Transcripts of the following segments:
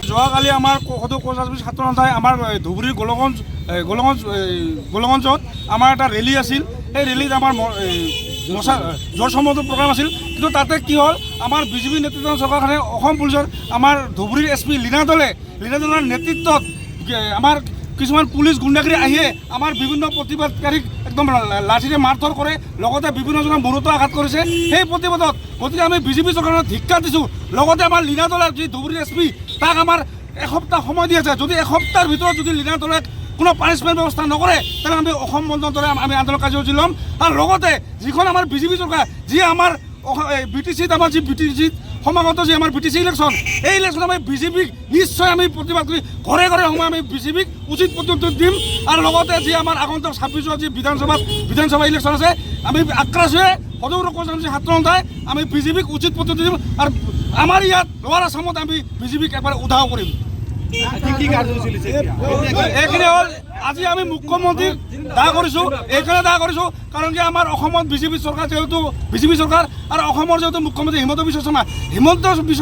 যোৱাকালি আমাৰ সদৌ কৰ্মচাৰী ছাত্ৰ সন্থাই আমাৰ ধুবুৰীৰ গোলগঞ্জত আমাৰ এটা ৰেলী আছিল। সেই ৰেলীত আমাৰ জোৰ সমদল প্ৰগ্ৰাম আছিল, কিন্তু তাতে কি হ'ল, আমাৰ বিজেপি নেতৃত্বৰ চৰকাৰখনে অসম পুলিচৰ আমাৰ ধুবুৰীৰ SP লীনা দলৰ নেতৃত্বত আমাৰ কিছুমান পুলিচ গুণ্ডাগিৰি আহিয়ে আমাৰ বিভিন্ন প্ৰতিবাদকাৰীক একদম লাঠিৰে মাৰধৰ কৰে, লগতে বিভিন্নজনক মূৰতো আঘাত কৰিছে। সেই প্ৰতিবাদত গতিকে আমি বিজেপি চৰকাৰক ধিক্কাৰ দিছোঁ। লগতে আমাৰ লীনা দলৰ যি ধুবুৰীৰ SP তাক আমাৰ এসপ্তাহ সময় দি আছে। যদি এসপ্তাহৰ ভিতৰত যদি লীনা দলে কোনো পানিছমেণ্ট ব্যৱস্থা নকৰে, তেনে আমি অসম বন্ধৰ দৰে আমি আন্দোলন কাৰ্যসূচী ল'ম। আৰু লগতে যিখন আমাৰ বিজেপি চৰকাৰ, যি আমাৰ BTCত আমাৰ যি BTCত সমাগত যি আমাৰ BTC ইলেকশ্যন, এই ইলেকশ্যন আমি বিজেপিক নিশ্চয় আমি প্ৰতিবাদ কৰি ঘৰে ঘৰে সোমাই আমি বিজেপিক উচিত প্ৰত্যুত্তৰ দিম। আৰু লগতে যি আমাৰ আগন্তুক 26 যি বিধানসভা ইলেকশ্যন আছে, আমি আক্ৰাসে সদৌ কৰ্মচাৰী ছাত্ৰ সন্থাই আমি বিজেপিক উচিত প্ৰত্যুত্তৰ দিম। আৰু আমাৰ ইয়াত লোৱাৰ আছামত আমি বিজেপিক একবাৰ উদ্ধাৰ কৰিম। এইখিনি হ'ল আজি আমি মুখ্যমন্ত্ৰীক দাহ কৰিছোঁ। এইকাৰণে দাহ কৰিছোঁ কাৰণ কি আমাৰ অসমত বিজেপি চৰকাৰ, যিহেতু বিজেপি চৰকাৰ, আৰু অসমৰ যিহেতু মুখ্যমন্ত্ৰী হিমন্ত বিশ্ব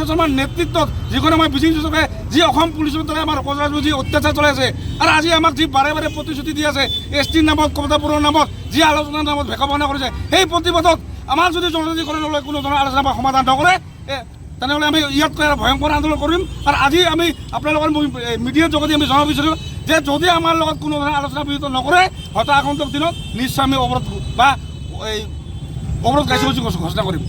শৰ্মাৰ নেতৃত্বত যিখন আমাৰ বিজেপি চৰকাৰে যি অসম পুলিচৰ দ্বাৰা আমাৰ কৰ্মচাৰীৰ যি অত্যাচাৰ চলাই আছে, আৰু আজি আমাক যি বাৰে বাৰে প্ৰতিশ্ৰুতি দি আছে STৰ নামত, কমতাপুৰৰ নামত, যি আলোচনাৰ নামত ভেকভাওনা কৰিছে, সেই প্ৰতিবাদত আমাৰ যদি জনজাতিকৰণলৈ কোনো ধৰণৰ আলোচনা বা সমাধান নকৰে, তেনেহ'লে আমি ইয়াতকৈ ভয়ংকৰ আন্দোলন কৰিম। আৰু আজি আমি আপোনালোকৰ মিডিয়াৰ যোগেদি আমি জনাব বিচাৰোঁ যে যদি আমাৰ লগত কোনো ধৰণৰ আলোচনা বিহিত নকৰে, হয়তো আগন্তুক দিনত নিশ্চয় আমি অৱৰোধ কাৰ্যসূচী ঘোষণা কৰিম।